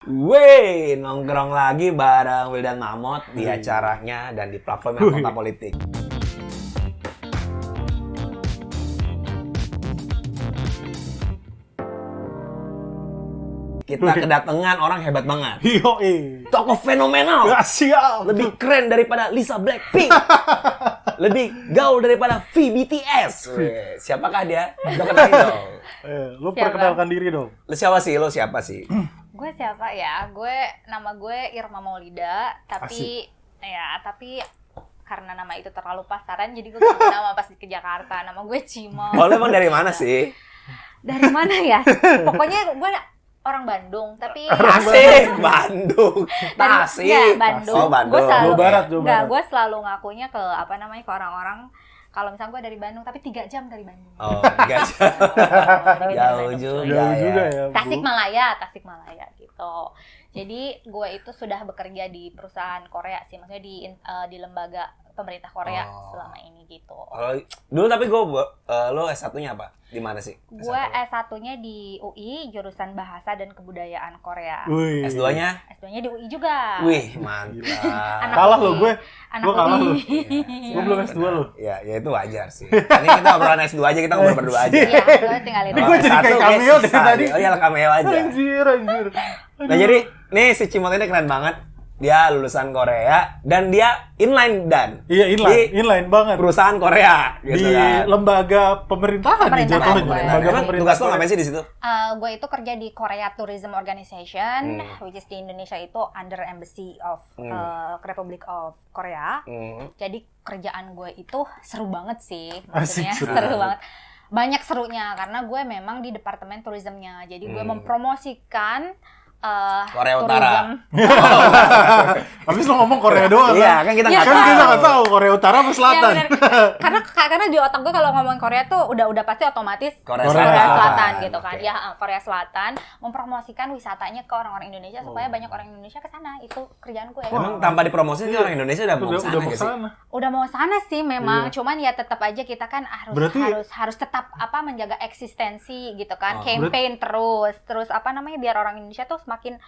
Wey, nongkrong lagi bareng Wildan Mamot di acaranya dan di platform yang Kota Politik. Kita kedatangan orang hebat banget. Tokoh fenomenal. Ya, siap. Lebih keren daripada Lisa Blackpink. Lebih gaul daripada VBTS. Siapakah dia? Lo kenalin dong. Lu perkenalkan diri dong. Lo siapa sih? Gue siapa ya? Nama gue Irma Maulida, tapi karena nama itu terlalu pasaran, jadi gue ganti nama pas ke Jakarta. Nama gue Cimo. Oh, lo emang dari mana sih? Dari mana ya? Pokoknya gue orang Bandung, tapi Asik, Bandung. Tasik. Bandung. Oh, Bandung. Jawa Barat. Gue selalu ngakunya ke ke orang-orang. Kalau misalnya gue dari Bandung, tapi 3 jam dari Bandung. Oh, 3 jam. Jauh juga ya. Tasikmalaya gitu. Jadi gue itu sudah bekerja di perusahaan Korea sih, maksudnya di lembaga pemerintah Korea selama ini gitu. Dulu tapi lo S1-nya apa? Di mana sih? Gue S1-nya di UI, jurusan Bahasa dan Kebudayaan Korea. Wih. S2-nya? S2-nya di UI juga. Wih, mantap. Kalah lo gue. Anak Gue kalah lo. UI. Gue belum S2 lo. Ya itu wajar sih. Ini kita obrolan S2 aja, kita ngobrol berdua aja. Iya, gue tinggalin. Ini gue jadi kayak cameo dari tadi. Oh iya, cameo aja. Anjir. Nah jadi, nih si Cimot ini keren banget. Dia lulusan Korea dan dia inline dan Iya, inline banget. perusahaan Korea gitu Di kan. lembaga pemerintahan nih jatuhnya. Lembaga Emang pemerintahan. tugas lo ngapain sih di situ? Gue itu kerja di Korea Tourism Organization, which is di Indonesia itu under Embassy of Republic of Korea. Jadi kerjaan gue itu seru banget sih, maksudnya Asik, seru banget. Banyak serunya karena gue memang di departemen tourismnya. Jadi gue mempromosikan Korea Utara. Habis lo ngomong Korea doang. Iya, kan kita nggak Kan tahu. kita nggak tahu Korea Utara apa Selatan. Ya, karena di otak gue kalau ngomong Korea tuh udah pasti otomatis Korea Selatan gitu kan. Oke. Ya, Korea Selatan mempromosikan wisatanya ke orang-orang Indonesia supaya banyak orang Indonesia ke sana. Itu kerjaan gue. Emang tanpa dipromosi sih orang Indonesia udah mau Udah kesana mau nggak sih? kesana. Udah mau sana sih memang, cuman ya tetap aja kita kan harus tetap menjaga eksistensi gitu kan. Campaign terus biar orang Indonesia tuh semakin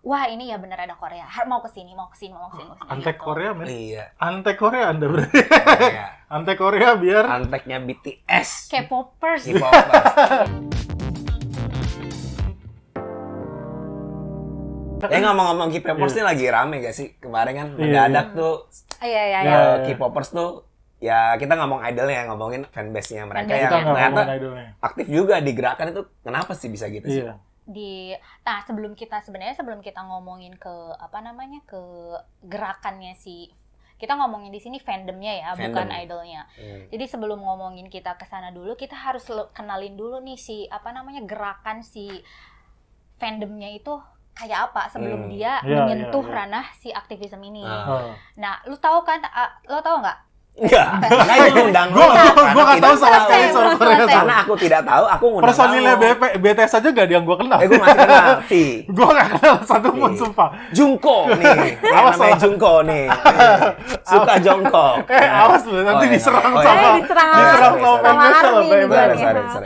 wah ini ya bener ada Korea. Mau kesini. Antek gitu. Korea, men. Iya. Antek Korea Anda berarti. Iya. Antek Korea biar Anteknya BTS. K-popers. K-popers. Ngomong-ngomong K-popers ini lagi rame gak sih? Kemarin kan mendadak tuh Iya. K-popers tuh ya kita ngomong idolnya, ngomongin fanbase-nya mereka Fanbase-nya. yang kita nggak ternyata ngomongin idolnya. aktif juga di gerakan itu. Kenapa sih bisa gitu sih? Iya. Sebelum kita ngomongin ke ke gerakannya sih, kita ngomongin di sini fandomnya ya, bukan idolnya. Jadi sebelum ngomongin kita ke sana dulu, kita harus kenalin dulu nih gerakan si fandomnya itu kayak apa sebelum dia menyentuh ranah si aktivisme ini. Nah, lo tahu nggak? Enggak, makanya gue undang lo. Gue nggak tahu sama sekali soal Korea. Karena aku tidak tahu, aku ngundang Personilnya lo. BTS aja gak ada yang gue kenal. Gue masih kenal Si Gue gak kenal satu pun, sumpah. Jungko nih, namanya Jungko nih. Suka jongkok. Awas lu, nanti diserang sama fanbase.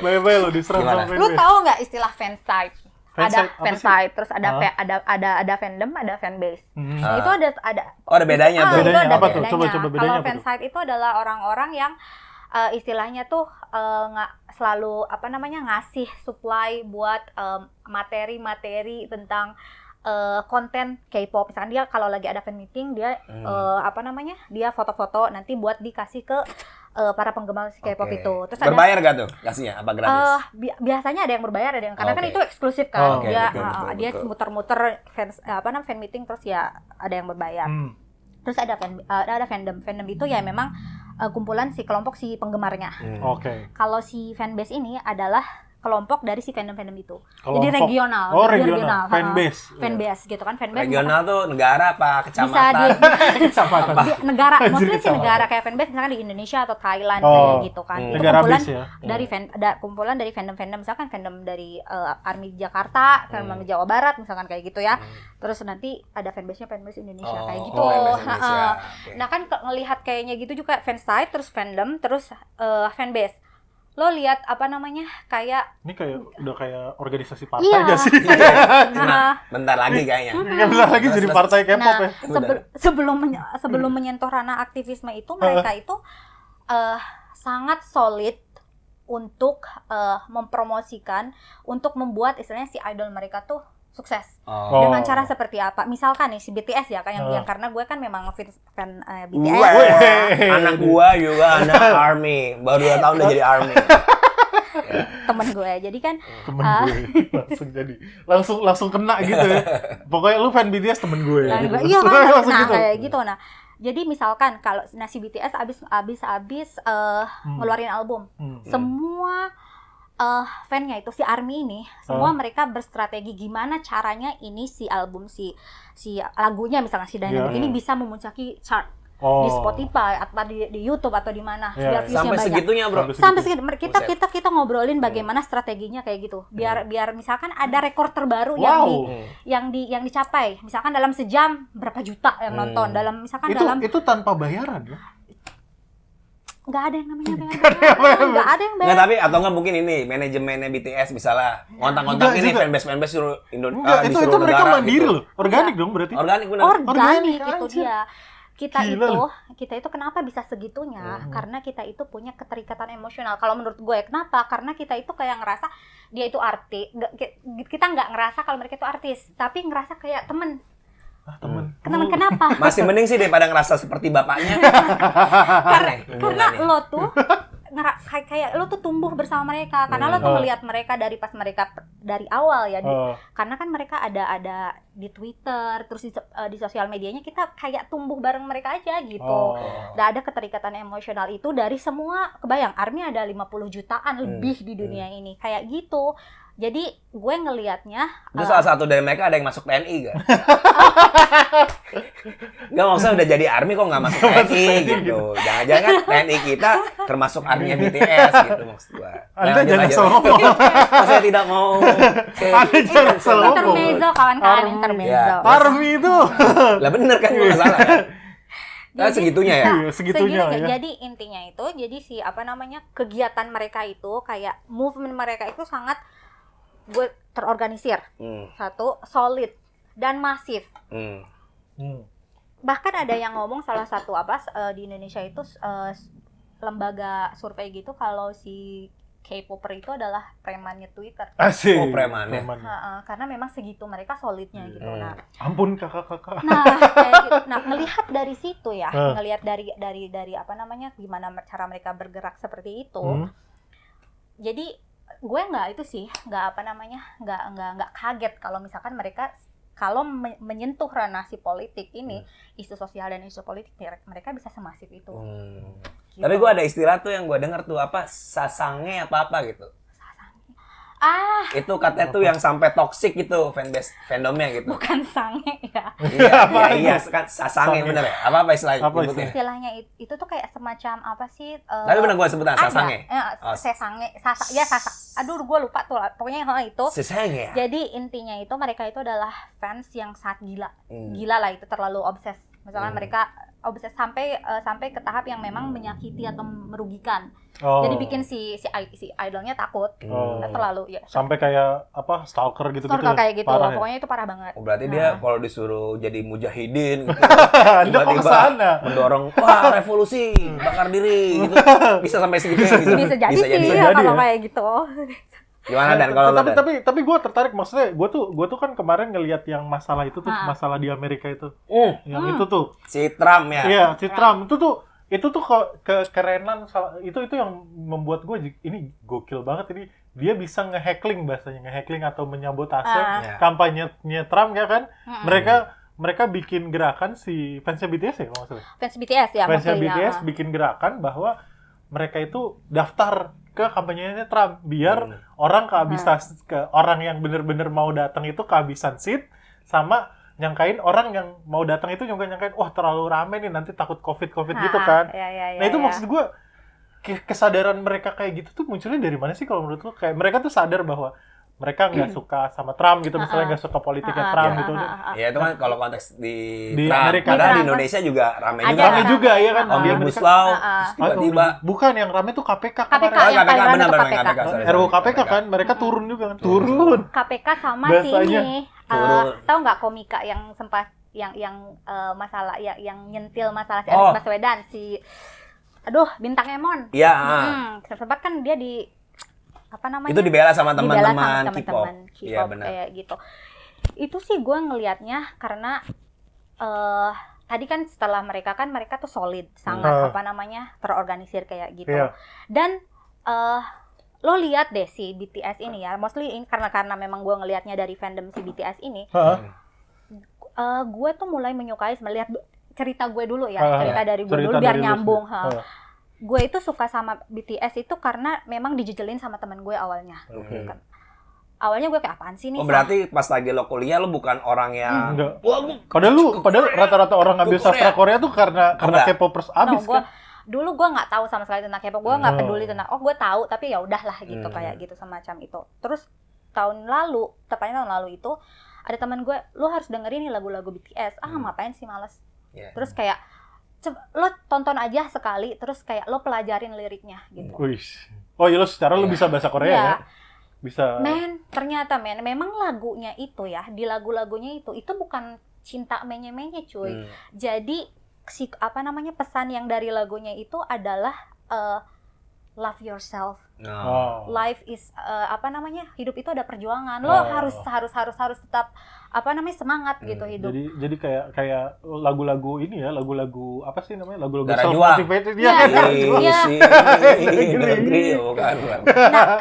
Bye-bye lo, diserang sama fanbase. Lu tahu nggak istilah fansite? Fansite, Ada apa fansite, terus ada fandom, ada fanbase. Ah. Itu ada ada bedanya tuh. itu ada Apa tuh? bedanya. Coba bedanya Kalau apa tuh? fansite itu adalah orang-orang yang istilahnya tuh nggak selalu ngasih supply buat materi-materi tentang konten K-pop. Misalkan dia kalau lagi ada fan meeting dia dia foto-foto nanti buat dikasih ke para penggemar K-pop itu. Terus berbayar gak tuh kasihnya? Apa gratis? Biasanya ada yang berbayar, ada yang karena kan itu eksklusif kan. Betul. Dia muter-muter fan meeting terus ya ada yang berbayar. Terus ada fandom. Fandom itu ya memang kumpulan kelompok si penggemarnya. Oke. Kalau si fanbase ini adalah kelompok dari si fandom itu. Kelompok. Jadi regional. Oh, regional. Fanbase. Fanbase gitu kan. Fanbase Regional tuh negara apa bisa kecamatan? negara, maksudnya sih negara kayak fanbase misalkan di Indonesia atau Thailand kayak gitu kan. Itu Negara kumpulan base ya. dari ada kumpulan dari fandom misalkan fandom dari Army Jakarta, fandom Jawa Barat misalkan kayak gitu ya. Terus nanti ada fanbase Indonesia kayak gitu. Indonesia. Nah kan ngelihat kayaknya gitu juga fansite terus fandom terus fanbase. lo lihat apa namanya kayak Ini kayak udah kayak organisasi partai iya gak sih? nah, Bentar lagi kayaknya. Bentar lagi jadi partai K-pop nah ya. sebelum menyentuh ranah aktivisme itu mereka itu sangat solid untuk mempromosikan, untuk membuat istilahnya si idol mereka tuh sukses. Oh. Dengan cara seperti apa? Misalkan nih si BTS ya, kayak yang karena gue kan memang fan BTS. Weh, anak gua juga anak ARMY. Baru 2 tahun udah jadi ARMY. Temen gue. Jadi kan Temen gue langsung kena gitu ya. Pokoknya lu fan BTS temen gue. nah, Gitu. iya kan, Langsung nah gitu. kayak gitu. Nah, jadi misalkan kalau si BTS abis ngeluarin album, semua fan-nya itu si ARMY ini, semua mereka berstrategi gimana caranya ini si album si lagunya misalnya si Dynamite ini bisa memuncaki chart di Spotify atau di YouTube atau di mana biar views-nya Sampai banyak. segitunya, Bro. Sampai segitu kita ngobrolin bagaimana strateginya kayak gitu. Biar misalkan ada rekor terbaru yang dicapai. Misalkan dalam sejam berapa juta yang nonton. Dalam misalkan itu tanpa bayaran ya? nggak ada yang namanya bayar. Nggak ada yang bayar. Nggak, tapi atau nggak mungkin ini manajemennya BTS misalnya ngontak-ngontak ini fanbase suruh Enggak, di itu seluruh mereka negara mandiri gitu. loh. Organik dong berarti. Organik benar. Organik itu anjir. dia. Gila Kita itu kenapa bisa segitunya? Karena kita itu punya keterikatan emosional. Kalau menurut gue, kenapa? Karena kita itu kayak ngerasa dia itu artis. Kita nggak ngerasa kalau mereka itu artis, tapi ngerasa kayak temen. Temen. Kenapa? Masih mending sih daripada ngerasa seperti bapaknya. Karena lo tuh kayak lo tuh tumbuh bersama mereka, karena lo tuh ngelihat mereka dari pas mereka dari awal ya. Karena kan mereka ada di Twitter, terus di sosial medianya kita kayak tumbuh bareng mereka aja gitu. Dan ada keterikatan emosional itu dari semua, kebayang ARMY ada 50 jutaan lebih di dunia ini. Kayak gitu. Jadi gue ngelihatnya itu salah satu dari mereka ada yang masuk TNI gak? Gak, maksudnya udah jadi ARMY kok gak masuk TNI gitu. Jangan-jangan kan TNI kita termasuk ARMY-nya BTS gitu maksud gue. Anda jangan asal ngomong. Saya tidak mau Anda jangan asal ngomong. intermezzo kawan-kawan, intermezzo. ARMY itu. Lah bener kan, gue salah kan? Nah, segitunya ya? Segitunya ya. Jadi intinya itu, jadi si kegiatan mereka itu kayak movement mereka itu sangat gue terorganisir, satu solid dan masif. Bahkan ada yang ngomong salah satu di Indonesia itu lembaga survei gitu kalau si K-popper itu adalah premannya Twitter. Asik. Oh, premannya. Karena memang segitu mereka solidnya gitu. Nah, ampun kakak-kakak. nah kayak gitu. Nah, ngelihat dari situ ya, ngelihat dari gimana cara mereka bergerak seperti itu. Jadi gue nggak kaget kalau misalkan mereka menyentuh ranah si politik ini, isu sosial dan isu politik, mereka bisa semasif itu. Gitu. Tapi gue ada istilah tuh yang gue dengar tuh sasange apa gitu. Itu katanya tuh yang sampai toksik gitu fandomnya gitu. Bukan sange ya. Iya kan sasange bener ya? Apa istilahnya? Istilahnya itu tuh kayak semacam apa sih? Tapi bener gue sebutan sasange. Sesange, aduh gue lupa tuh. Pokoknya itu. Sesange ya? Jadi intinya itu mereka itu adalah fans yang sangat gila. Gila lah, itu terlalu obses. Misalnya mereka obses sampai ke tahap yang memang menyakiti atau merugikan. Jadi bikin si idolnya takut. Terlalu ya. Sampai kayak stalker gitu. Stalker kayak gitu. Parah, Pokoknya itu parah banget. Berarti dia kalau disuruh jadi mujahidin gitu, tiba-tiba mendorong revolusi, bakar diri gitu. Bisa sampai segitu ya? Bisa jadi kalau kayak gitu. Gimana Dan kalau lo? Tapi gue tertarik, maksudnya gue tuh kan kemarin ngelihat yang masalah itu tuh, masalah di Amerika itu. Yang itu tuh. Si Trump ya. Iya, si Trump itu tuh kekerenan, itu yang membuat gue ini gokil banget. Ini dia bisa nge-hackling atau menyabotase kampanyenya Trump ya kan. Mereka bikin gerakan si fansnya BTS ya kalau nggak salah. Fans BTS ya. Fansnya BTS bikin gerakan bahwa mereka itu daftar ke kampanyenya Trump biar orang orang yang bener-bener mau datang itu kehabisan seat, sama nyangkain orang yang mau datang itu juga nyangkain wah terlalu rame nih nanti takut covid gitu kan. Nah itu maksud gue kesadaran mereka kayak gitu tuh munculnya dari mana sih kalau menurut lo? Kayak mereka tuh sadar bahwa mereka nggak suka sama Trump gitu, misalnya nggak suka politiknya Trump gitu. Ya itu kan kalau konteks di Trump. Amerika. Padahal di Trump. Indonesia juga ramai Ada juga. Rame juga ya kan. Omnibus Amerika- Law, Ah, terus tiba-tiba bukan yang rame tuh KPK KPK kemarin. Oh, yang paling rame benar, tuh benar, KPK. sorry. RUU KPK kan, mereka turun juga kan. Turun. KPK sama si Bahasanya. ini. Turun. Tahu nggak komika yang sempat yang masalah yang nyentil masalah si Oh. Anies Baswedan si Bintang Emon. Iya, Sempat kan dia di apa namanya? itu dibela sama Dibela teman-teman sama K-pop. teman-teman Iya, K-pop benar. kayak gitu. Itu sih gue ngelihatnya karena tadi kan setelah mereka tuh solid, sangat terorganisir kayak gitu. Iya. Dan lo lihat deh si BTS ini ya, mostly ini karena memang gue ngelihatnya dari fandom si BTS ini, gue tuh mulai menyukai melihat cerita gue dulu ya, cerita dari gue dulu biar nyambung. Gue itu suka sama BTS itu karena memang dijejelin sama teman gue awalnya. Kan. Awalnya gue kayak apaan sih nih? Oh, berarti pas lagi lo kuliah lo bukan orang yang Enggak. wah, gua- Padahal rata-rata orang ngambil sastra Korea tuh karena Enggak. K-popers abis kan. Dulu gue nggak tahu sama sekali tentang K-pop, gue nggak peduli tentang. Gue tahu tapi ya udahlah gitu kayak gitu semacam itu. Terus tepatnya tahun lalu itu ada teman gue, lo harus dengerin nih lagu-lagu BTS. Ngapain sih, males. Yeah. Terus kayak lo tonton aja sekali, terus kayak lo pelajarin liriknya gitu. Wih. Oh iya, lo secara lo bisa bahasa Korea Iya. ya? Bisa. Ternyata memang lagunya itu ya, di lagu-lagunya itu bukan cinta menye-menye cuy. Jadi pesan yang dari lagunya itu adalah love yourself. Life is hidup itu ada perjuangan. Lo harus tetap semangat gitu hidup. Jadi kayak lagu-lagu ini ya, lagu-lagu apa sih namanya? Lagu-lagu Darah self juang. motivated Iya, ya. Iya. Negeri, bukan.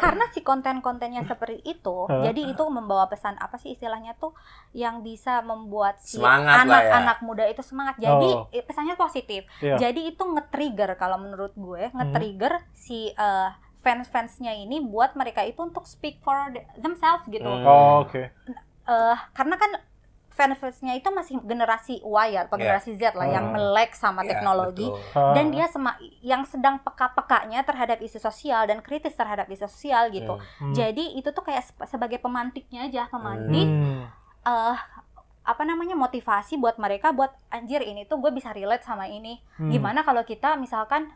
Karena si konten-kontennya seperti itu, jadi itu membawa pesan apa sih istilahnya tuh yang bisa membuat si Semangat lah ya. anak-anak muda itu semangat. Jadi pesannya positif. Iya. Jadi itu nge-trigger kalau menurut gue, nge-trigger si fans-fansnya ini buat mereka itu untuk speak for themselves gitu. Oh, oke. Karena kan fans-fansnya itu masih generasi Y atau generasi Z lah yang melek sama teknologi. Betul. Dan dia yang sedang peka-pekanya terhadap isu sosial dan kritis terhadap isu sosial gitu. Jadi itu tuh kayak sebagai pemantiknya aja, motivasi buat mereka buat anjir ini tuh gue bisa relate sama ini. Gimana kalau kita misalkan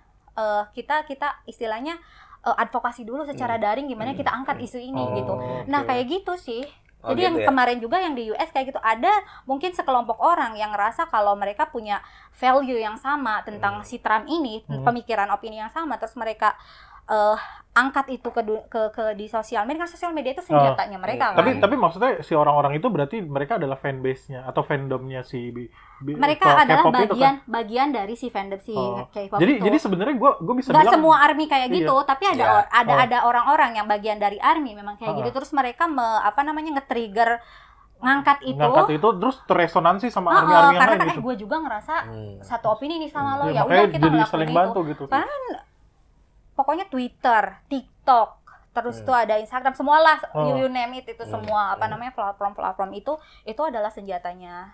kita istilahnya advokasi dulu secara daring, gimana kita angkat isu ini gitu. Nah kayak gitu sih. Jadi gitu yang ya? kemarin juga yang di US kayak gitu, ada mungkin sekelompok orang yang ngerasa kalau mereka punya value yang sama tentang si Trump ini, pemikiran opini yang sama, terus mereka angkat itu ke di sosial media. Kan sosial media itu senjatanya mereka kan. Tapi maksudnya si orang-orang itu berarti mereka adalah fanbase-nya atau fandomnya si mereka adalah K-pop itu kan? bagian dari si fandom si K-pop Jadi itu. jadi sebenarnya gue bisa Nggak bilang semua ARMY kayak gitu, tapi ada Iya. ada orang-orang yang bagian dari ARMY memang kayak gitu. Terus mereka nge-trigger ngangkat itu terus terresonansi sama army-army yang karena lain kan gitu. gue juga ngerasa satu opini nih sama lo, Ya, ya udah makanya kita jadi ngelakuin saling itu. bantu gitu. Karena pokoknya Twitter, TikTok, terus tuh ada Instagram, semualah you name it itu semua platform itu adalah senjatanya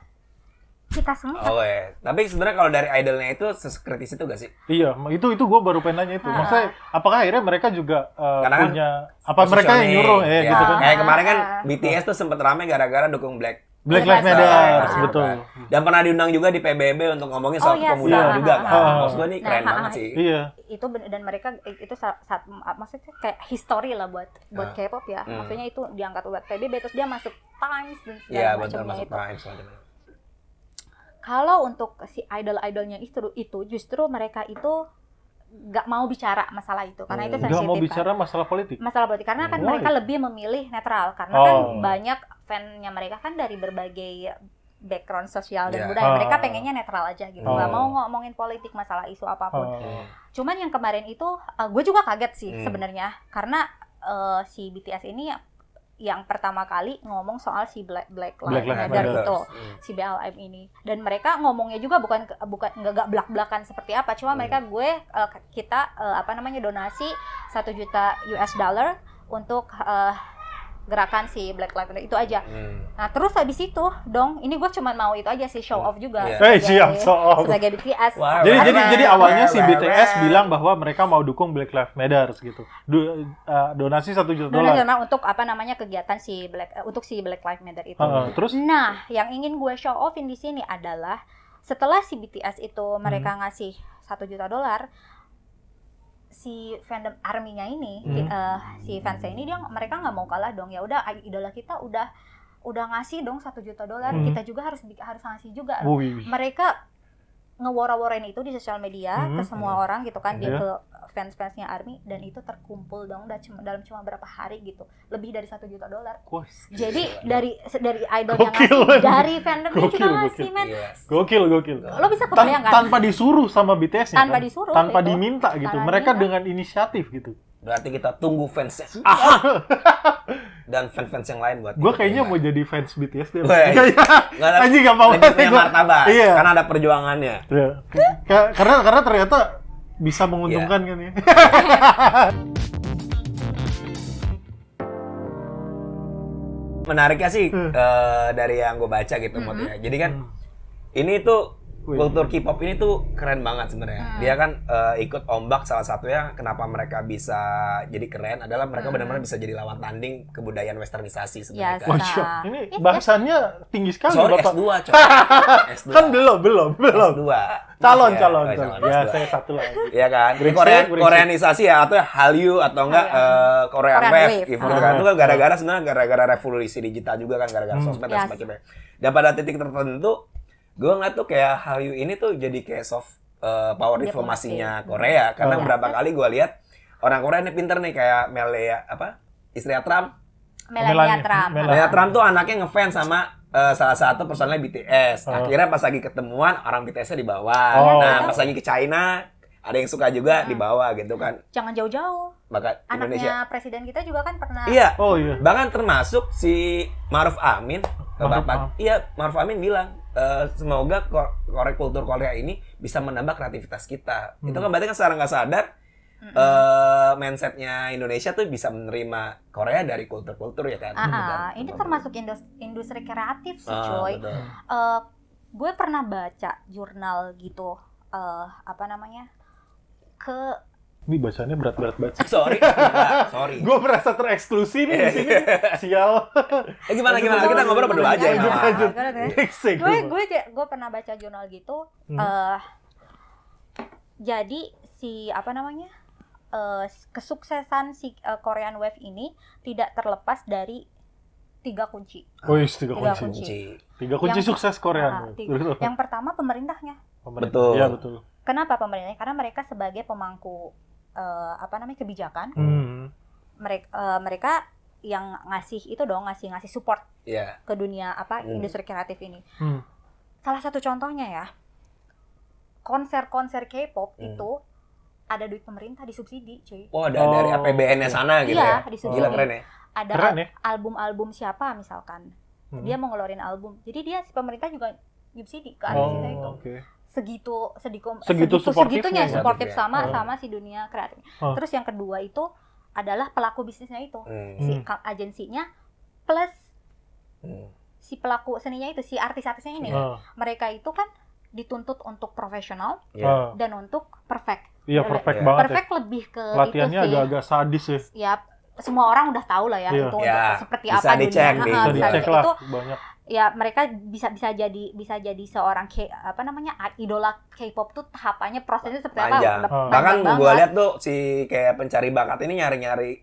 kita semua. Oke. Tapi sebenarnya kalau dari idolnya itu sekritis itu gak sih? Iya, itu gue baru pengen nanya itu. Maksudnya apakah akhirnya mereka juga Karena kan punya apa mereka yang nyuruh ya, gitu kan? Kayak kemarin kan BTS tuh sempet rame gara-gara dukung Black Black Lives Lives Matter, Matter, betul. Dan pernah diundang juga di PBB untuk ngomongin soal iya, kepemudaan juga kan. Nah, Maksud gue nih keren banget sih. Iya. Itu dan mereka itu saat maksudnya kayak history lah buat K-pop ya. Maksudnya itu diangkat buat PBB, terus dia masuk Times dan Iya, segala betul macamnya masuk itu. Prime semacamnya. Kalau untuk si idol-idolnya itu justru mereka itu nggak mau bicara masalah itu karena itu sensitif. Nggak mau kan. bicara masalah politik. Masalah politik karena kan Why? mereka lebih memilih netral karena kan banyak fan-nya mereka kan dari berbagai background sosial dan budaya. Mereka pengennya netral aja gitu, nggak mau ngomongin politik, masalah isu apapun. Cuman yang kemarin itu gue juga kaget sih sebenarnya karena si BTS ini yang pertama kali ngomong soal si Black Lives Matter itu, si BLM ini. Dan mereka ngomongnya juga bukan nggak belak-belakan seperti apa, cuma mereka kita donasi 1 juta US dollar untuk gerakan si Black Lives Matter itu aja. Nah terus habis itu dong, ini gue cuma mau itu aja sih, show off juga siap, show off. sebagai BTS. Jadi awalnya si BTS bilang bahwa mereka mau dukung Black Lives Matter gitu. Donasi $1 juta. Untuk apa namanya kegiatan untuk si Black Lives Matter itu. Terus? Nah, yang ingin gue show offin di sini adalah setelah si BTS itu mereka ngasih $1 juta, si fandom ARMY-nya ini, si fansnya ini mereka nggak mau kalah dong. Ya udah, idola kita udah ngasih dong $1 juta, kita juga harus ngasih juga. Mereka ngewara-warain itu di sosial media ke semua orang gitu kan, dia ke fans-fansnya ARMY, dan itu terkumpul dong dalam cuma berapa hari gitu, lebih dari $1 juta. Jadi dari idol yang ngasih, dari fandomnya juga ngasih, men. Gokil. Lo bisa kebayang kan? Tanpa disuruh sama BTS-nya. Tanpa itu. diminta gitu. Mereka dengan inisiatif gitu. Berarti kita tunggu fansnya. Dan fans-fans yang lain buat. Gue kayaknya mau jadi fans BTS deh. Anjing gak mau. Lebih punya martabat. Iya. Karena ada perjuangannya. Karena ternyata bisa menguntungkan kan ya. Menariknya sih dari yang gue baca gitu motifnya. Jadi kan ini tuh kultur K-pop ini tuh keren banget sebenarnya. Dia kan ikut ombak, salah satunya kenapa mereka bisa jadi keren adalah mereka benar-benar bisa jadi lawan tanding kebudayaan westernisasi sebenarnya. Ini bahasannya tinggi sekali, Bapak. S2, coy. S2. Kan belum. S2. Calon. Ya, S2. saya satu lagi. Iya kan? Koreanisasi ya, atau Hallyu atau enggak Korean Wave gitu kan. Itu kan gara-gara revolusi digital juga kan, gara-gara sosmed dan sebagainya. Dan pada titik tertentu gue ngeliat tuh kayak Hallyu ini tuh jadi kayak soft power diplomasinya Korea, karena beberapa kali gue lihat orang Korea ini pinter nih, kayak Melania Trump. Melania Trump tuh anaknya ngefans sama salah satu personelnya BTS. Akhirnya pas lagi ketemuan orang BTS-nya dibawa. Pas lagi ke China ada yang suka juga dibawa gitu kan. Jangan jauh-jauh. Bahkan anaknya Indonesia. presiden kita juga kan pernah. Iya. Bahkan termasuk si Ma'ruf Amin. Ma'ruf Amin bilang semoga kultur Korea ini bisa menambah kreativitas kita. Itu kan berarti kan secara nggak sadar mindsetnya Indonesia tuh bisa menerima Korea dari kultur-kultur ya kan. Ini termasuk industri kreatif sih, coy. Gue pernah baca jurnal gitu, Ini bacanya berat-berat banget. Sorry. Gue merasa tereksklusi nih di sini. Sial. Gimana? Kita ngobrol berdua aja. Gue pernah baca jurnal gitu. Jadi si kesuksesan si Korean Wave ini tidak terlepas dari 3 kunci. Tiga kunci sukses Korean. Yang pertama pemerintahnya. Betul. Iya, betul. Kenapa pemerintahnya? Karena mereka sebagai pemangku kebijakan. Mereka yang ngasih itu dong, ngasih support ke dunia industri kreatif ini. Salah satu contohnya ya, konser K-pop itu ada duit pemerintah, disubsidi, cuy. Dari APBN-nya sana gitu ya. Disubsidi. Gila keren ya. Ada album-album siapa misalkan, dia mau ngeluarin album, jadi si pemerintah juga subsidi ke artis itu. Segitunya suportif sama si dunia kreatif. Terus yang kedua itu adalah pelaku bisnisnya itu, si agensinya plus si pelaku seninya itu, si artis-artisnya ini. Mereka itu kan dituntut untuk profesional dan untuk perfect. Iya, perfect banget. Perfect lebih ke latihannya itu sih. Agak-agak sadis ya. Ya, semua orang udah tahu lah ya itu untuk seperti apa dicek, dunia. bisa dicek lah, itu banyak. Ya mereka bisa jadi seorang idola K-pop tuh tahapannya prosesnya seperti apa? Bahkan gue lihat tuh si kayak pencari bakat ini nyari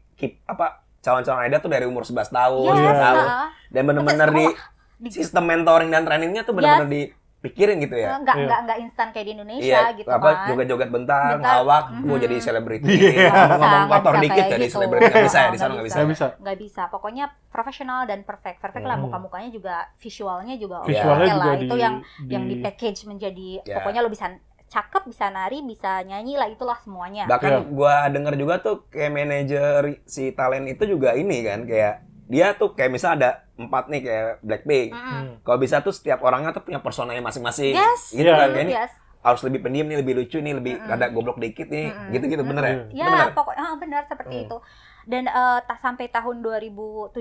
calon-calon idol tuh dari umur 11 tahun, dan benar-benar di sistem mentoring dan trainingnya tuh benar-benar dipikirin gitu ya. Enggak instan kayak di Indonesia gitu kan. Joget-joget bentar, ngelawak, gue jadi selebriti. Ngomong kotor dikit jadi selebriti. Nggak bisa ya, di sana nggak bisa. Nggak bisa. Pokoknya profesional dan perfect lah, muka-mukanya juga, visualnya juga oke lah. Itu yang di package menjadi, pokoknya lo bisa cakep, bisa nari, bisa nyanyi lah, itulah semuanya. Bahkan gue denger juga tuh kayak manajer si talent itu juga ini kan, kayak dia tuh kayak misal ada 4 nih kayak Blackpink. Kalau bisa tuh setiap orangnya tuh punya personanya masing-masing. Gitu kan. Ini harus lebih pendiam nih, lebih lucu nih, lebih rada goblok dikit nih, gitu-gitu bener ya? Ya, Bener? pokoknya benar seperti itu. Dan sampai tahun 2017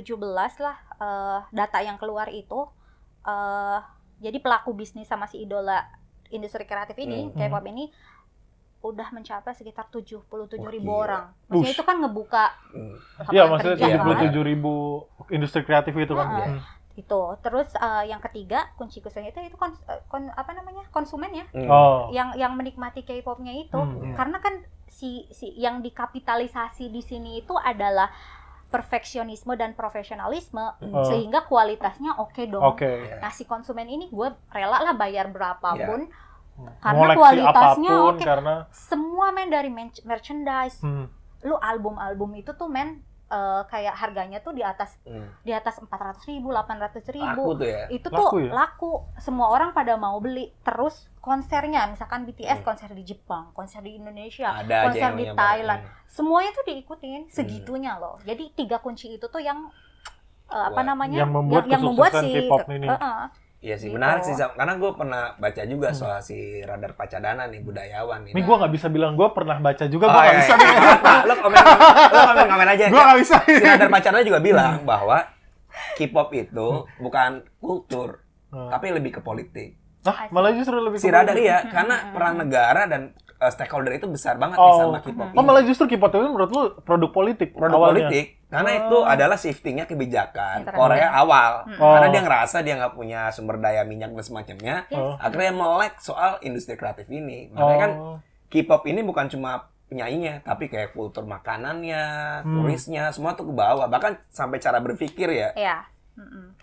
lah data yang keluar itu jadi pelaku bisnis sama si idola industri kreatif ini, K-pop ini udah mencapai sekitar 77.000 orang. Maksudnya itu kan ngebuka Iya, maksudnya kerja, 77.000 industri kreatif itu kan. Itu. Terus yang ketiga, kunci kuncinya itu konsumen ya. Yang menikmati K-popnya itu. Karena kan si yang dikapitalisasi di sini itu adalah perfeksionisme dan profesionalisme, sehingga kualitasnya oke dong. Nah, si konsumen ini gue rela lah bayar berapapun karena kualitasnya oke. Karena Semua dari merchandise. Lu album-album itu tuh kayak harganya tuh di atas 400.000, 800.000. Laku tuh ya? Itu tuh laku. Semua orang pada mau beli. Terus konsernya, misalkan BTS konser di Jepang, konser di Indonesia, konser di Thailand, semuanya tuh diikutin segitunya loh. Jadi 3 kunci itu tuh yang yang membuat si K-pop ini. Iya sih, menarik sih, karena gue pernah baca juga soal si Radar Pacadana nih, budayawan nih. Gue nggak bisa bilang gue pernah baca juga, gue nggak bisa. Lo komen aja. Gue nggak bisa. Si Radar Pacadana juga bilang bahwa K-pop itu bukan kultur, tapi lebih ke politik. Malah justru lebih si Radar ya, karena peran negara dan stakeholder itu besar banget nih sama K-pop ini. Malah justru K-pop itu menurut lu produk politik? Politik, karena itu adalah shiftingnya kebijakan Korea awal. Karena dia ngerasa dia nggak punya sumber daya minyak dan semacamnya, akhirnya melek soal industri kreatif ini. Makanya kan K-pop ini bukan cuma penyanyinya, tapi kayak kultur makanannya, turisnya, semua tuh ke bawah. Bahkan sampai cara berpikir ya. Iya.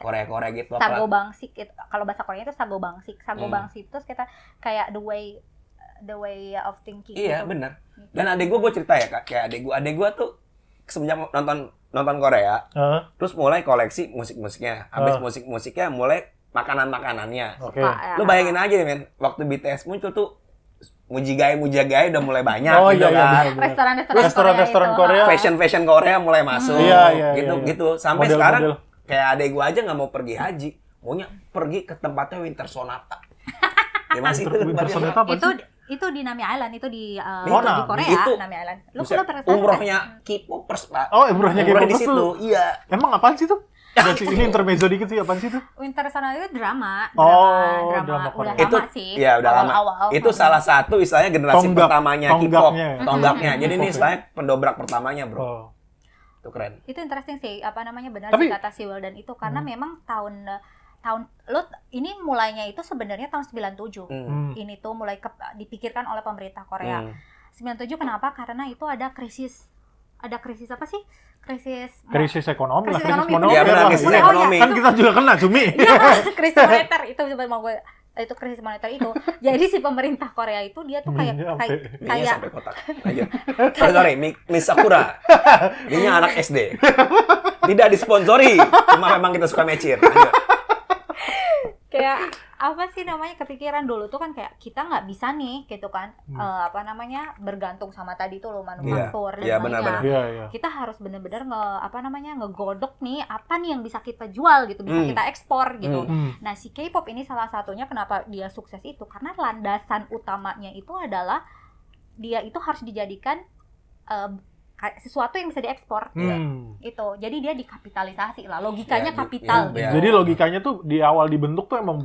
Korea gitu. Sago bangsik, kalau bahasa Korea itu sago bangsik. Sago bangsik itu kita kayak the way of thinking. Iya, gitu. benar. Dan adek gue cerita ya, Kak, kayak adek gue tuh semenjak nonton Korea, terus mulai koleksi musik-musiknya. Habis musik-musiknya mulai makanan-makanannya. Lu bayangin aja deh, men, waktu BTS muncul tuh mujigai udah mulai banyak gitu kan. Restoran Korea. Fashion Korea mulai masuk. Gitu. Sampai sekarang kayak adek gue aja nggak mau pergi haji, maunya pergi ke tempatnya Winter Sonata. Ya masih itu di Nami Island, itu di Korea, itu, Nami Island. Lu umrohnya K-popers, Pak. Umrohnya K-popers di situ. Iya. Emang apaan sih tuh? Ini intermezzo dikit sih, apaan sih tuh? Winter Sonata itu drama. Drama udah itu, lama sih. Iya, udah lama. Itu salah satu istilahnya generasi pertamanya K-pop. Tonggaknya. Jadi ini istilahnya pendobrak pertamanya, Bro. Itu keren. Itu interesting sih, benar sih kata si Wildan itu, karena memang tahun ini mulainya itu sebenarnya tahun 97. Ini tuh mulai dipikirkan oleh pemerintah Korea. 97 kenapa? Karena itu ada krisis apa sih? Krisis ekonomi lah, krisis moneter. Iya, benar, krisis ekonomi. Kan kita juga kena, Cumi. Krisis moneter itu krisis moneter itu. Jadi si pemerintah Korea itu dia tuh kayak sampai kotak. Aja. Sorry, Misakura. Dia anak SD. Tidak disponsori, cuma memang kita suka mecir. Kayak apa sih namanya, kepikiran dulu tuh kan kayak kita nggak bisa nih gitu kan bergantung sama tadi tuh lo manufaktur dan lainnya. Kita harus benar-benar ngegodok nih apa nih yang bisa kita jual gitu, bisa kita ekspor gitu. Nah, si K-pop ini salah satunya kenapa dia sukses itu karena landasan utamanya itu adalah dia itu harus dijadikan sesuatu yang bisa diekspor. Itu. Jadi dia dikapitalisasi lah. Logikanya kapital gitu. Jadi logikanya tuh di awal dibentuk tuh emang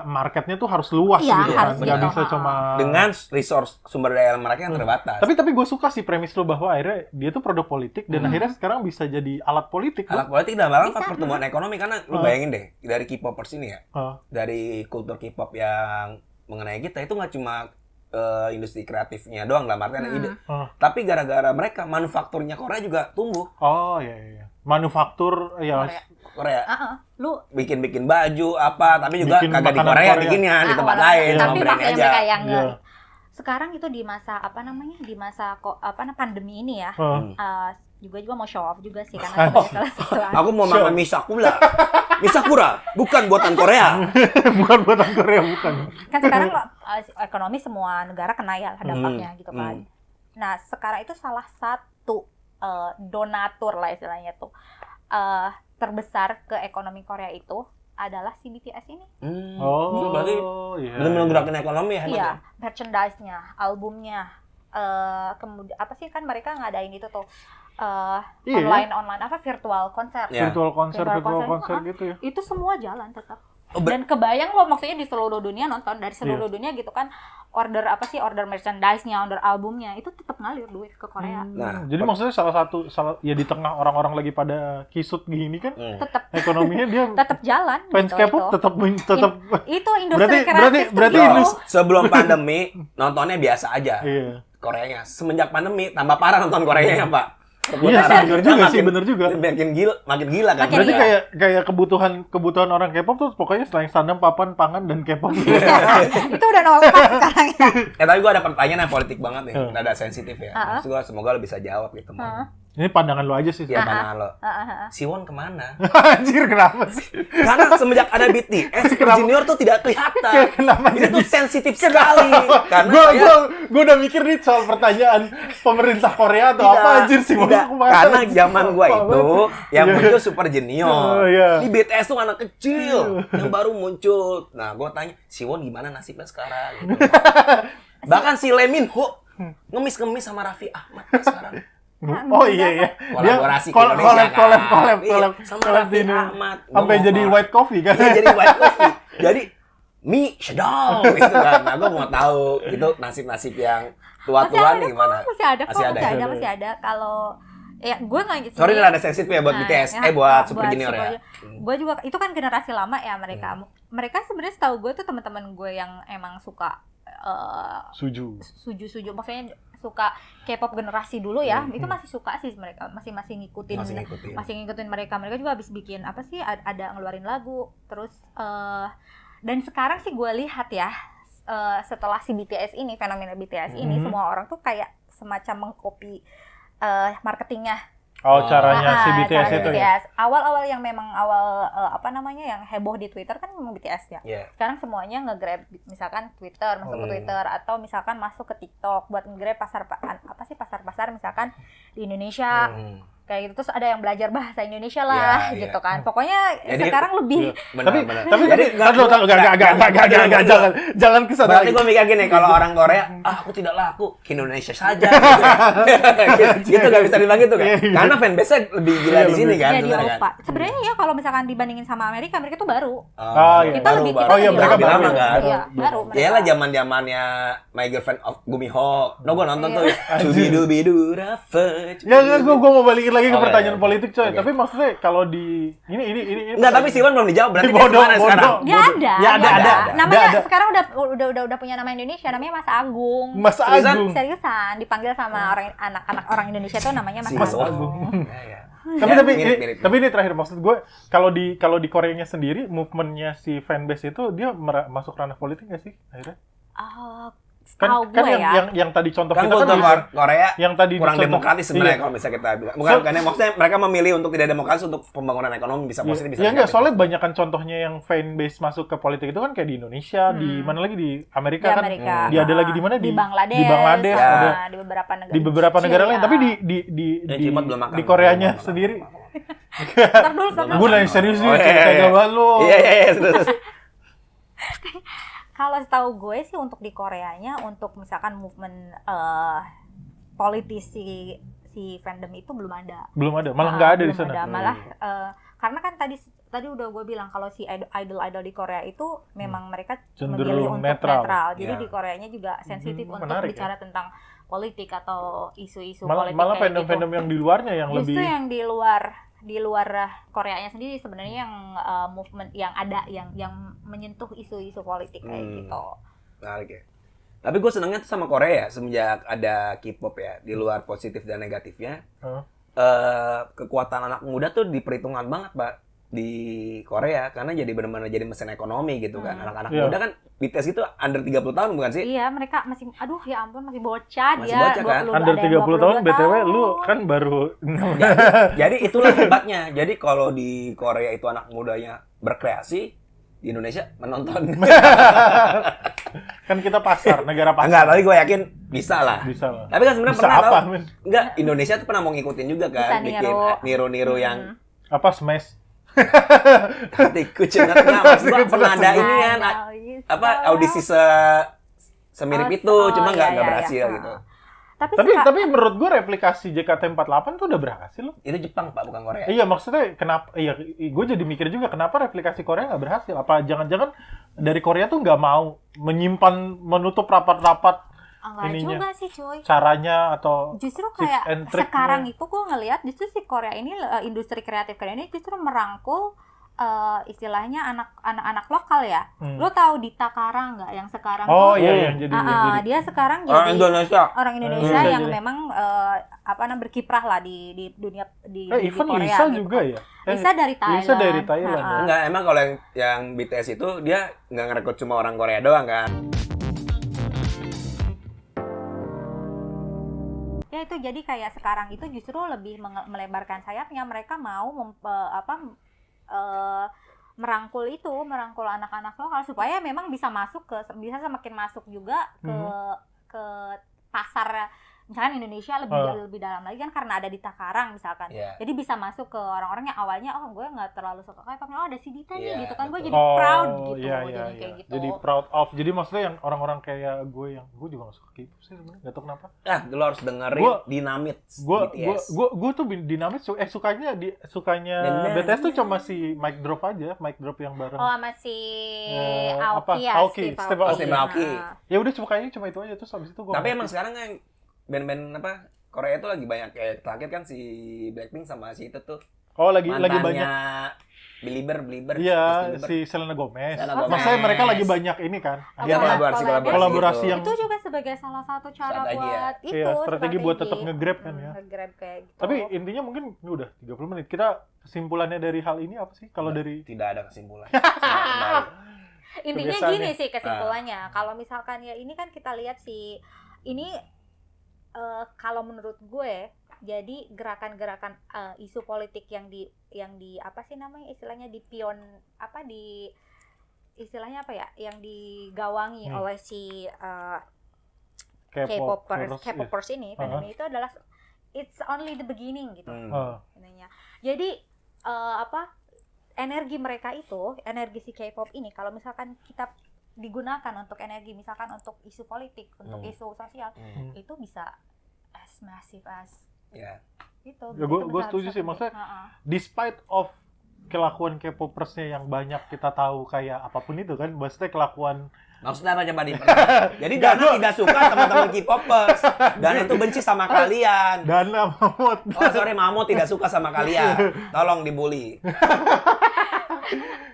marketnya tuh harus luas gitu kan. Nggak bisa cuma dengan resource sumber daya mereka yang terbatas. Tapi gue suka sih premis lo bahwa akhirnya dia tuh produk politik dan akhirnya sekarang bisa jadi alat politik. Alat politik dalam pertumbuhan ekonomi, karena lu bayangin deh dari K-popers ini ya. Dari kultur K-pop yang mengenai kita itu nggak cuma industri kreatifnya doang lah, artinya ide. Tapi gara-gara mereka manufakturnya Korea juga tumbuh. Iya. Manufaktur Korea. Lu bikin baju apa, tapi juga kagak di Korea bikinnya di tempat lain sama brand aja. Sekarang itu di masa pandemi ini ya. Juga mau show off juga sih karena salah satu. Aku mau makan Misakura, bukan buatan Korea. bukan. Kan sekarang ekonomi semua negara kena ya dampaknya gitu kan. Nah, sekarang itu salah satu donatur lah istilahnya tuh terbesar ke ekonomi Korea itu adalah si BTS ini. Berarti Benar-benar gerakin ekonomi ya. Iya, merchandise-nya, albumnya, kemudian apa sih kan mereka ngadain itu tuh online virtual konser. Virtual konser gitu ya. Itu semua jalan tetap. Dan kebayang lo maksudnya di seluruh dunia nonton dari seluruh dunia gitu kan, order merchandise-nya, order albumnya itu tetap ngalir duit ke Korea. Nah, jadi maksudnya salah ya di tengah orang-orang lagi pada kisut gini kan, tetap ekonominya dia tetap jalan. Fans K-pop tetap itu industri kreatif. Berarti sebelum pandemi nontonnya biasa aja. Iya. Koreanya semenjak pandemi tambah parah nonton Koreanya, Pak. Iya sih, bener juga. Makin gila kan. Berarti kayak kebutuhan orang K-pop tuh pokoknya selain sandang, papan, pangan dan K-pop. Itu udah nolak sekarang ya. Tapi gue ada pertanyaan yang politik banget nih, rada sensitif ya. Maksud gue semoga lo bisa jawab gitu. Ini pandangan lo aja sih. Iya, pandangan lo. Siwon kemana? Anjir, kenapa sih? Karena semenjak ada BTS, Super Junior tuh tidak kelihatan. Kenapa itu tuh sensitif sekali. Karena gue udah mikir nih soal pertanyaan pemerintah Korea atau apa anjir sih. Karena zaman gue itu yang muncul Super Junior. Di BTS tuh anak kecil yang baru muncul. Nah, gue tanya, Siwon gimana nasibnya sekarang? Gitu. Bahkan si Lee Min Ho ngemis-ngemis sama Raffi Ahmad sekarang. Oh iya. Kolaborasi ke Indonesia collab sama Raffi Ahmad. Sampai jadi white coffee kan? Iya, jadi white coffee. Jadi mie sedang gitu kan. Nah, gue mau tahu itu nasib-nasib yang tua-tua nih gimana? Masih ada. Kalau ya gue nggak gitu. Sorry ada sensitif ya buat BTS, buat Super Junior ya. Gue juga itu kan generasi lama ya mereka. Mereka sebenarnya setahu gue tuh teman-teman gue yang emang suka suju maksudnya suka K-pop generasi dulu ya, itu masih suka sih mereka, masih ngikutin mereka juga habis bikin apa sih ada ngeluarin lagu terus dan sekarang sih gue lihat ya setelah si BTS ini fenomena BTS ini semua orang tuh kayak semacam mengcopy marketingnya. Caranya si BTS itu ya. Awal-awal yang memang yang heboh di Twitter kan memang BTS ya. Sekarang semuanya nge-grab misalkan Twitter, masuk ke Twitter atau misalkan masuk ke TikTok buat nge-grab pasar-pasar misalkan di Indonesia. Kayak gitu terus ada yang belajar bahasa Indonesia lah gitu kan. Pokoknya jadi, sekarang lebih tapi jadi enggak jangan ke sana. Berarti gue mikir gini, kalau orang Korea, aku tidak laku ke Indonesia saja. Gitu enggak bisa dibilang gitu kan. Karena fanbase-nya lebih gila di sini kan sebenarnya kan. Sebenarnya ya kalau misalkan dibandingin sama Amerika tuh baru. Kita lebih mereka lama kan. Iya, baru. Iyalah zaman-zamannya My Girlfriend of Gumiho. Gue nonton tuh Dubidu Rafet. Ya gue mau balikin lagi ke pertanyaan politik coy, tapi maksudnya kalau di ini enggak, tapi Siwon belum dijawab, berarti bodoh sekarang. Dia ada. Ya ada. Namanya sekarang udah punya nama Indonesia, namanya Mas Agung. Mas Agung. Seriusan dipanggil sama anak-anak orang Indonesia tuh namanya Mas Agung. Tapi ini terakhir maksud gue kalau di Koreanya sendiri movementnya si fanbase itu dia masuk ranah politik nggak sih akhirnya? Kan yang tadi contoh kan kita kan di Korea yang tadi kurang demokratis sebenarnya kalau bisa kita bilang. Karena maksudnya mereka memilih untuk tidak demokratis untuk pembangunan ekonomi bisa positif bisa negatif. Soalnya banyak kan contohnya yang fanbase masuk ke politik itu kan kayak di Indonesia, di mana lagi di Amerika kan. Dia ada lagi di mana di Bangladesh. Ada di beberapa negara lain tapi di Koreanya sendiri. Ntar dulu gue nanya serius nih, tega banget lu. Iya, terus. Kalau setahu gue sih untuk di Koreanya untuk misalkan movement politisi si fandom itu belum ada, malah nggak ada di sana. Malah karena kan tadi udah gue bilang kalau si idol di Korea itu memang mereka memilih untuk netral. Jadi di Koreanya juga sensitif untuk bicara tentang politik atau isu-isu politik. Malah fandom yang di luarnya yang justru lebih yang di luar Koreanya sendiri sebenarnya yang movement yang ada yang menyentuh isu-isu politik kayak gitu. Menarik ya. Tapi gue senengnya tuh sama Korea semenjak ada K-pop ya, di luar positif dan negatifnya. Kekuatan anak muda tuh diperhitungkan banget, Pak, di Korea karena jadi benar-benar jadi mesin ekonomi gitu kan. Anak-anak muda kan BTS itu under 30 tahun bukan sih? Iya, mereka masih ya ampun masih bocah dia. Kan? Under 30 tahun BTW lu kan baru jadi itulah hebatnya. Jadi kalau di Korea itu anak mudanya berkreasi, di Indonesia menonton. Kan kita negara pasar. Enggak, tapi gue yakin bisa lah. Tapi kan sebenarnya pernah apa, enggak, Indonesia tuh pernah mau ngikutin juga kan, bikin niru-niru yang apa Smash. Hatiku cengat nggak, maksud gua pernah ada ini kan apa audisi semirip itu, cuma nggak berhasil gitu. Tapi menurut gue replikasi JKT48 tuh udah berhasil loh. Itu Jepang Pak, bukan Korea. Iya, maksudnya kenapa? Iya, gue jadi mikir juga kenapa replikasi Korea nggak berhasil? Apa jangan-jangan dari Korea tuh nggak mau menyimpan, menutup rapat-rapat ininya? Enggak juga sih, cuy. Caranya atau justru kayak sekarang itu gue ngelihat justru si Korea ini industri kreatif Korea ini justru merangkul istilahnya anak-anak lokal ya. Lo tahu Dita Karang nggak yang sekarang tuh? Iya, yang jadi dia sekarang jadi orang Indonesia yang memang berkiprah lah di dunia di even Korea. Lisa gitu. juga ya. Lisa dari Thailand. Lisa dari Thailand. Enggak, emang kalau yang BTS itu dia nggak ngerekrut cuma orang Korea doang kan. Ya itu jadi kayak sekarang itu justru lebih melebarkan sayapnya, mereka mau merangkul anak-anak lokal supaya memang bisa semakin masuk juga ke pasar misalkan Indonesia lebih dalam lagi kan karena ada Dita Karang misalkan. Jadi bisa masuk ke orang-orang yang awalnya gue nggak terlalu suka K-pop, ada si Dita nih gitu kan, gue jadi proud gitu. Jadi kayak gitu. Jadi proud of. Jadi maksudnya yang orang-orang kayak gue juga nggak suka K-pop sih sebenarnya, nggak tahu kenapa. Lu harus dengerin Dynamite BTS. Gue tuh Dynamite sukanya BTS tuh cuma si Mic Drop aja, Mic Drop yang bareng. Oh, sama si Aoki ya, Steve Aoki. Ya udah cuma itu aja, terus habis itu gue. Tapi emang sekarang yang band-band Korea itu lagi banyak, kayak terakhir kan si Blackpink sama si itu tuh. Oh, lagi banyak. Belieber. Iya, si Selena Gomez. Maksudnya mereka lagi banyak ini kan. Iya, kolaborasi yang itu juga sebagai salah satu cara buat itu. Iya, strategi buat tetap nge-grab kan ya. Nge-grab kayak gitu. Tapi intinya mungkin ini udah 30 menit. Kita kesimpulannya dari hal ini apa sih? Kalau dari tidak ada kesimpulan. Intinya gini sih kesimpulannya. Kalau misalkan ya ini kan kita lihat ini kalau menurut gue jadi gerakan-gerakan isu politik yang di apa sih namanya istilahnya yang digawangi oleh si K-popers ini fenomen itu adalah it's only the beginning gitu intinya. Jadi energi mereka itu, energi si K-pop ini kalau misalkan kita digunakan untuk energi, misalkan untuk isu politik, untuk isu sosial, itu bisa as massive as itu. Ya, gue setuju sih, maksudnya despite of kelakuan K-popersnya yang banyak kita tahu kayak apapun itu kan, maksudnya kelakuan. Maksudnya apa coba Jadi Dana tidak suka teman-teman K-popers. Dana itu benci sama kalian. Dana Mamut. Oh sorry, Mamut tidak suka sama kalian. Tolong dibully.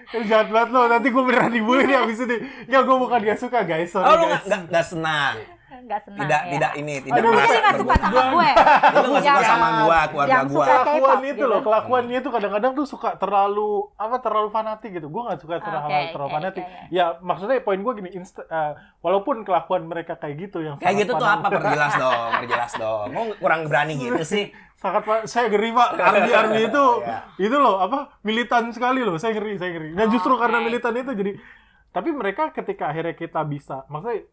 Jahat banget lo, nanti gue beneran dibully nih abis ini. Ya gue bukan gak suka guys, sorry guys. Lu gak senang? Gak senang tidak lu masih gak suka sama gue. Lu gak suka sama gue, keluarga gue. Kelakuannya itu kadang-kadang tuh suka terlalu fanatik gitu. Gue gak suka terlalu fanatik. Ya maksudnya poin gue gini, walaupun kelakuan mereka kayak gitu yang kayak gitu tuh apa? Perjelas dong. Mau kurang berani gitu sih. Saya ngeri Pak, Army itu loh militan sekali loh, saya ngeri. Nah justru karena militan itu jadi, tapi mereka ketika akhirnya kita bisa, maksudnya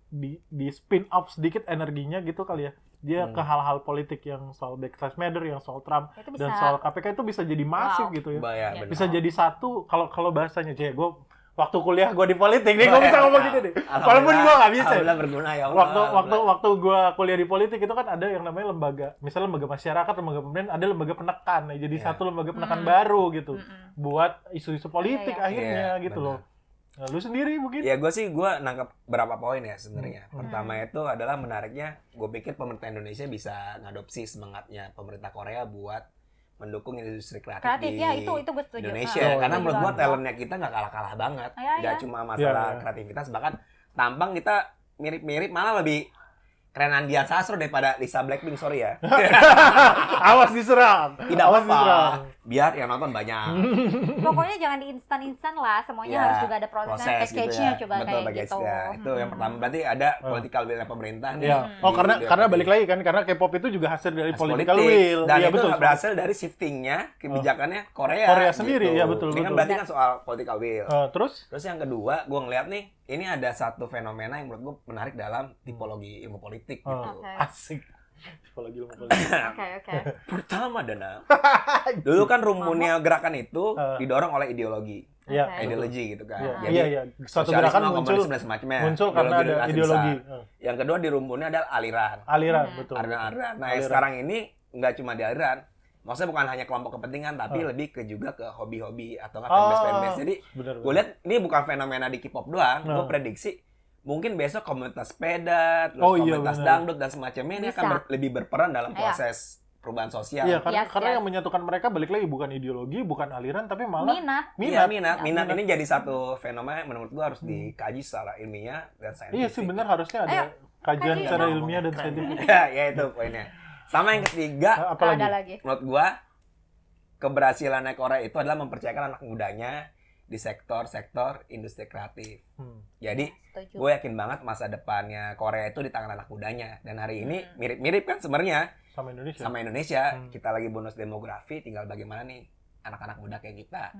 di spin off sedikit energinya gitu kali ya, dia ke hal-hal politik yang soal Black Lives Matter, yang soal Trump dan soal KPK itu bisa jadi masif gitu ya, bisa jadi satu kalau bahasanya gue waktu kuliah gue di politik nih, gue bisa ngomong gitu deh. Walaupun gue nggak bisa. Alhamdulillah berguna ya Allah. Waktu gue kuliah di politik itu kan ada yang namanya lembaga, misalnya lembaga masyarakat, lembaga pemerintahan, ada lembaga penekan. Nah, jadi satu lembaga penekan baru gitu, buat isu-isu politik akhirnya gitu loh. Nah, lu sendiri mungkin? Ya gue nangkep berapa poin ya sebenarnya. Pertama itu adalah menariknya, gue pikir pemerintah Indonesia bisa ngadopsi semangatnya pemerintah Korea buat mendukung industri kreatif di itu gue setuju. Indonesia. Karena menurut gue talentnya kita nggak kalah-kalah banget. Nggak cuma masalah kreativitas, bahkan tampang kita mirip-mirip, malah lebih kerenan Dian Sastro daripada Lisa Blackpink, sorry ya. Awas diserang. Tidak apa-apa. Biar yang nonton banyak. Pokoknya jangan di instan-instan lah, semuanya harus juga ada prosesnya, package-nya gitu coba kayak gitu. Itu yang pertama, berarti ada political will pemerintah. Karena balik lagi kan, karena K-pop itu juga hasil dari political will. Dan itu berhasil dari shiftingnya kebijakannya Korea sendiri, ya betul. Ini kan berarti kan soal political will. Terus yang kedua, gue ngeliat nih, ini ada satu fenomena yang menurut gue menarik dalam tipologi ilmu politik gitu. Asik. Apalagi ilmu politik. Oke. Pertama Dana. Dulu kan rumunnya gerakan itu didorong oleh ideologi. Iya. Ideologi gitu kan. Iya. Suatu sosialisme, gerakan muncul komunisme dan semacamnya. karena ada dan ideologi. Yang kedua di rumunnya adalah aliran. Betul. Aliran. Nah, Aliran. sekarang ini nggak cuma di aliran. Maksudnya bukan hanya kelompok kepentingan, tapi lebih ke juga ke hobi-hobi atau nggak fanbase. Jadi gue lihat ini bukan fenomena di K-pop doang. Gue prediksi mungkin besok komunitas sepeda, terus komunitas dangdut dan semacamnya ini akan lebih berperan dalam proses perubahan sosial. Iya, karena yang menyatukan mereka balik lagi bukan ideologi, bukan aliran, tapi malah minat. Minat ini jadi satu fenomena yang menurut gua harus dikaji secara ilmiah dan saintifik. Iya sih benar, harusnya ada kajian secara ilmiah dan saintifik. Ya itu poinnya. Sama yang ketiga, ada lagi. menurut gua keberhasilan Korea itu adalah mempercayakan anak mudanya di sektor-sektor industri kreatif. Jadi gue yakin banget masa depannya Korea itu di tangan anak mudanya. Dan hari ini mirip-mirip kan sebenarnya sama Indonesia. Kita lagi bonus demografi, tinggal bagaimana nih anak-anak muda kayak kita.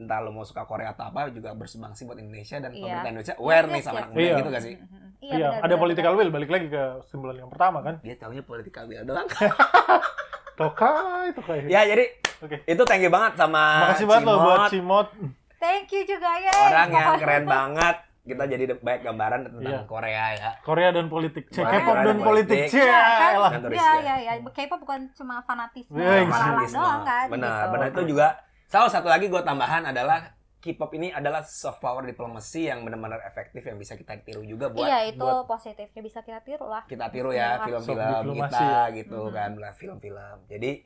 Entah lo mau suka Korea atau apa, juga bersumbangsi buat Indonesia dan pemerintah Indonesia aware nih sama anak muda gitu gak sih? Iya, ada political will, balik lagi ke simbolan yang pertama kan. Dia taunya political will doang. Tokai. Ya jadi itu thank you banget sama makasih banget lo buat Cimot. Thank you juga ya. Orang yang keren banget. Kita jadi banyak gambaran tentang Korea ya. Korea dan politik. Korea K-pop dan politik. Iya. K-pop bukan cuma fanatisme doang kan. Benar itu juga. Salah satu lagi gue tambahan adalah K-pop ini adalah soft power diplomasi yang benar-benar efektif yang bisa kita tiru juga buat. Iya, itu positifnya bisa kita tiru lah. Kita tiru ya film-film kita gitu kan, film-film. Jadi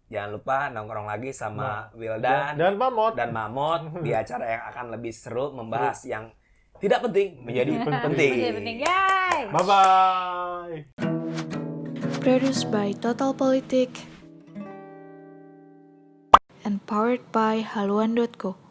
jangan lupa nongkrong lagi sama Wildan dan Mamot di acara yang akan lebih seru membahas yang tidak penting menjadi penting. Yay! Bye bye. Produced by Total Politik and powered by haluan.co.